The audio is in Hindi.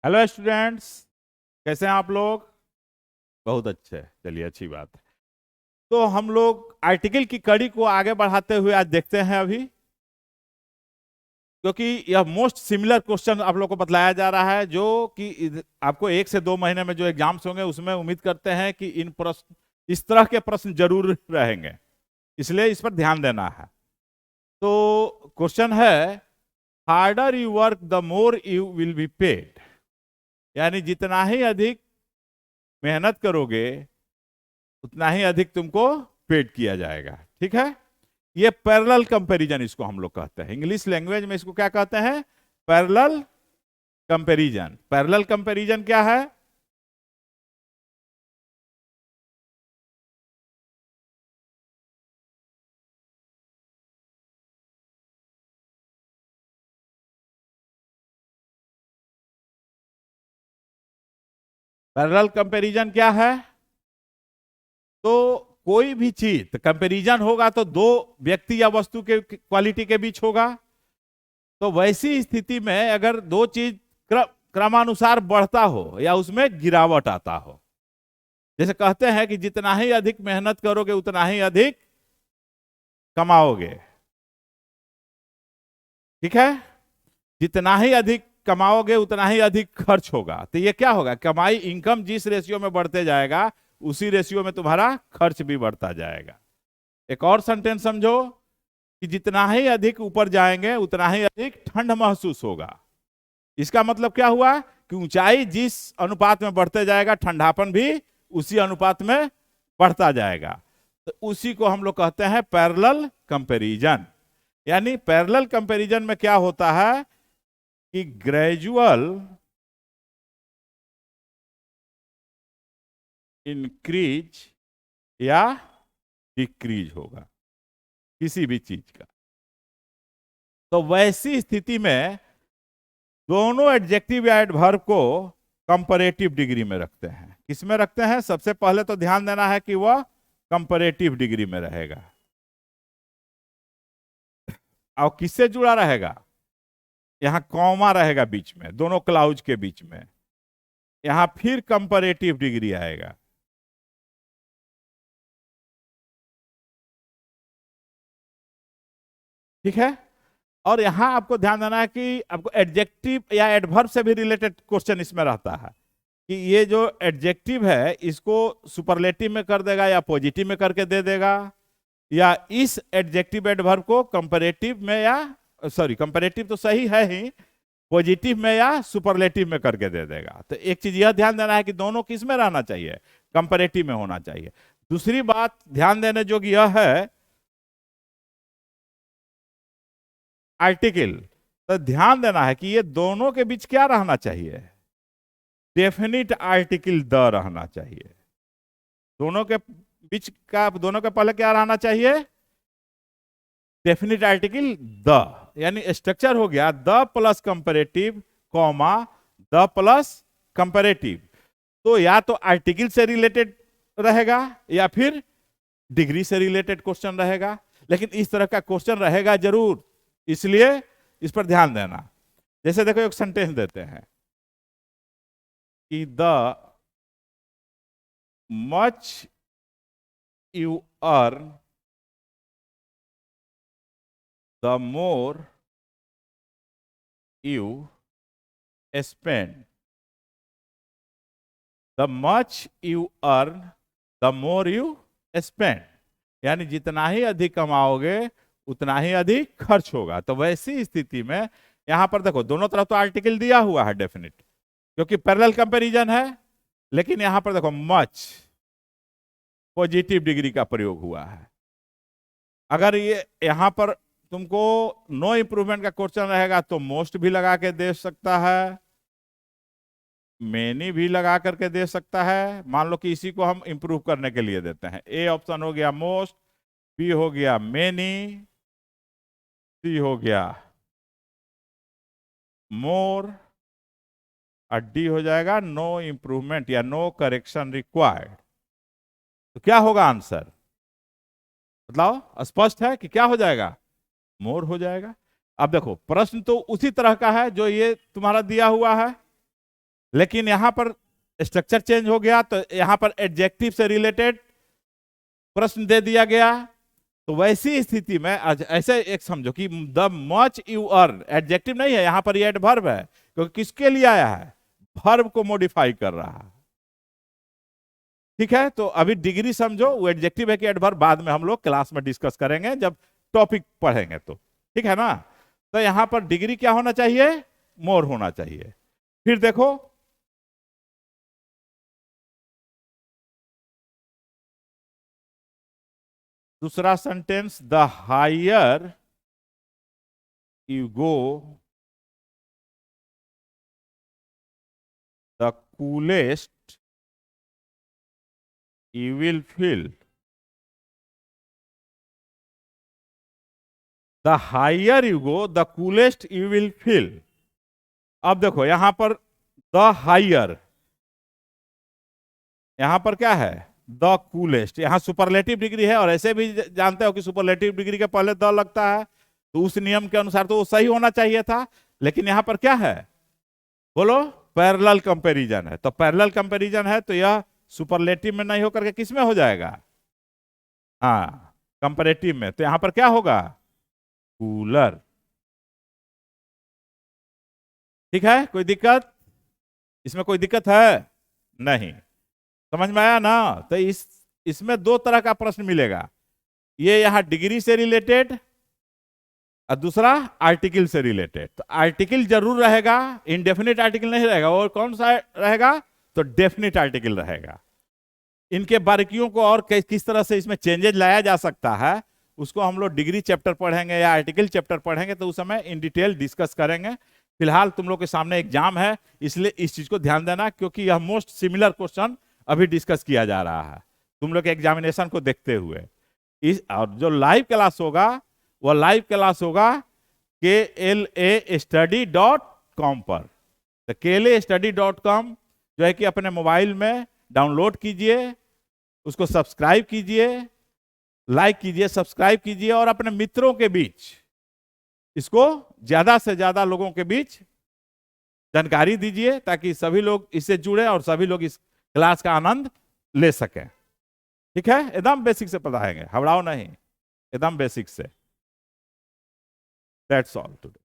हेलो स्टूडेंट्स, कैसे हैं आप लोग? बहुत अच्छे, चलिए अच्छी बात है। तो हम लोग आर्टिकल की कड़ी को आगे बढ़ाते हुए आज देखते हैं अभी, क्योंकि यह मोस्ट सिमिलर क्वेश्चन आप लोग को बतलाया जा रहा है, जो कि आपको 1 से 2 महीने में जो एग्जाम्स होंगे उसमें उम्मीद करते हैं कि इन प्रश्न, इस तरह के प्रश्न जरूर रहेंगे, इसलिए इस पर ध्यान देना है। तो क्वेश्चन है, harder you work the more you will be paid. यानी जितना ही अधिक मेहनत करोगे उतना ही अधिक तुमको पेड किया जाएगा। ठीक है, ये पैरेलल कंपैरिजन इसको हम लोग कहते हैं, इंग्लिश लैंग्वेज में इसको क्या कहते हैं? Parallel comparison. पैरेलल कंपैरिजन क्या है? पैरेलल कंपैरिजन क्या है? तो कोई भी चीज कंपैरिजन होगा तो दो व्यक्ति या वस्तु के क्वालिटी के बीच होगा। तो वैसी स्थिति में अगर दो चीज क्रमानुसार बढ़ता हो या उसमें गिरावट आता हो, जैसे कहते हैं कि जितना ही अधिक मेहनत करोगे उतना ही अधिक कमाओगे। ठीक है, जितना ही अधिक कमाओगे उतना ही अधिक खर्च होगा। तो ये क्या होगा? कमाई, इनकम जिस रेशियो में बढ़ते जाएगा उसी रेशियो में तुम्हारा खर्च भी बढ़ता जाएगा। एक और सेंटेंस समझो कि जितना ही अधिक ऊपर जाएंगे उतना ही अधिक ठंड महसूस होगा। इसका मतलब क्या हुआ कि ऊंचाई जिस अनुपात में बढ़ते जाएगा ठंडापन भी उसी अनुपात में बढ़ता जाएगा। तो उसी को हम लोग कहते हैं पैरेलल कंपैरिजन। यानी पैरेलल कंपैरिजन में क्या होता है कि ग्रेजुअल इंक्रीज या डिक्रीज होगा किसी भी चीज का। तो वैसी स्थिति में दोनों एडजेक्टिव या एडवर्ब को कंपैरेटिव डिग्री में रखते हैं। किस में रखते हैं? सबसे पहले तो ध्यान देना है कि वह कंपैरेटिव डिग्री में रहेगा। और किससे जुड़ा रहेगा? यहां कॉमा रहेगा बीच में, दोनों क्लाउज के बीच में, यहां फिर कंपैरेटिव डिग्री आएगा। ठीक है, और यहां आपको ध्यान देना है कि आपको एडजेक्टिव या एडवर्ब से भी रिलेटेड क्वेश्चन इसमें रहता है कि ये जो एडजेक्टिव है इसको सुपरलेटिव में कर देगा या पॉजिटिव में करके दे देगा, या इस एडजेक्टिव एडवर्ब को कंपैरेटिव में या कंपैरेटिव तो सही है ही, पॉजिटिव में या सुपरलेटिव में करके दे देगा। तो एक चीज यह ध्यान देना है कि दोनों किस में रहना चाहिए? कंपैरेटिव में होना चाहिए। दूसरी बात ध्यान देने जोगी यह है, आर्टिकल, तो ध्यान देना है कि ये दोनों के बीच क्या रहना चाहिए? डेफिनिट आर्टिकल द रहना चाहिए। दोनों के बीच का, दोनों के पहले क्या रहना चाहिए? Definite article the. यानी स्ट्रक्चर हो गया the plus comparative comma the plus comparative. तो या तो आर्टिकल से रिलेटेड रहेगा या फिर डिग्री से रिलेटेड क्वेश्चन रहेगा, लेकिन इस तरह का क्वेश्चन रहेगा जरूर, इसलिए इस पर ध्यान देना। जैसे देखो एक सेंटेंस देते हैं कि the much you earn the more you spend. The much you earn the more you spend. यानी जितना ही अधिक कमाओगे उतना ही अधिक खर्च होगा। तो वैसी स्थिति में यहां पर देखो दोनों तरफ तो आर्टिकल दिया हुआ है डेफिनिट, क्योंकि पैरेलल कंपैरिजन है, लेकिन यहां पर देखो मच पॉजिटिव डिग्री का प्रयोग हुआ है। अगर ये यहां पर तुमको नो इंप्रूवमेंट का क्वेश्चन रहेगा तो मोस्ट भी लगा के दे सकता है, मेनी भी लगा करके दे सकता है। मान लो कि इसी को हम इंप्रूव करने के लिए देते हैं। ए ऑप्शन हो गया मोस्ट, बी हो गया मेनी, सी हो गया मोर, और डी हो जाएगा नो इंप्रूवमेंट या नो करेक्शन रिक्वायर्ड। तो क्या होगा आंसर? बताओ, स्पष्ट है कि क्या हो जाएगा? मोर हो जाएगा। अब देखो प्रश्न तो उसी तरह का है जो ये तुम्हारा दिया हुआ है, लेकिन यहां पर स्ट्रक्चर चेंज हो गया, तो यहां पर एडजेक्टिव से रिलेटेड प्रश्न दे दिया गया। तो वैसी स्थिति में ऐसे एक समझो कि the much you earn, adjective नहीं है यहां पर, ये एडवर्ब है, क्योंकि किसके लिए आया है, वर्ब को मॉडिफाई कर रहा है। ठीक है, तो अभी डिग्री समझो, वो एडजेक्टिव है कि एडवर्ब, बाद में हम लोग क्लास में डिस्कस करेंगे जब टॉपिक पढ़ेंगे तो, ठीक है ना। तो यहां पर डिग्री क्या होना चाहिए, मोर होना चाहिए। फिर देखो दूसरा sentence, the higher you go the coolest you will feel. The higher you go the coolest you will feel. अब देखो यहां पर द हायर, यहां पर क्या है, द कूलेस्ट, यहां सुपरलेटिव डिग्री है, और ऐसे भी जानते हो कि सुपरलेटिव डिग्री के पहले द लगता है, तो उस नियम के अनुसार तो वो सही होना चाहिए था। लेकिन यहां पर क्या है, बोलो, पैरेलल कंपैरिजन है। तो पैरेलल कंपैरिजन है तो यह सुपरलेटिव में नहीं होकर के किस में हो जाएगा, हाँ कंपैरेटिव में। तो यहां पर क्या होगा, कूलर। ठीक है, कोई दिक्कत इसमें, कोई दिक्कत है नहीं, समझ में आया ना। तो इसमें दो तरह का प्रश्न मिलेगा, ये यहां डिग्री से रिलेटेड और दूसरा आर्टिकल से रिलेटेड। तो आर्टिकल जरूर रहेगा, इनडेफिनिट आर्टिकल नहीं रहेगा। और कौन सा रहेगा, तो डेफिनिट आर्टिकल रहेगा। इनके बारीकियों को और किस तरह से इसमें चेंजेस लाया जा सकता है, उसको हम लोग डिग्री चैप्टर पढ़ेंगे या आर्टिकल चैप्टर पढ़ेंगे, तो उस समय इन डिटेल डिस्कस करेंगे। फिलहाल तुम लोग के सामने एग्जाम है, इसलिए इस चीज को ध्यान देना, क्योंकि यह मोस्ट सिमिलर क्वेश्चन अभी डिस्कस किया जा रहा है तुम लोग के एग्जामिनेशन को देखते हुए। और जो लाइव क्लास होगा, वह लाइव क्लास होगा KLAstudy.com पर। तो KLAstudy.com जो है कि अपने मोबाइल में डाउनलोड कीजिए, उसको सब्सक्राइब कीजिए, लाइक कीजिए, सब्सक्राइब कीजिए, और अपने मित्रों के बीच इसको ज्यादा से ज्यादा लोगों के बीच जानकारी दीजिए, ताकि सभी लोग इससे जुड़े और सभी लोग इस क्लास का आनंद ले सकें। ठीक है, एकदम बेसिक से पढ़ाएंगे, हवड़ाओ नहीं, एकदम बेसिक से। That's all today.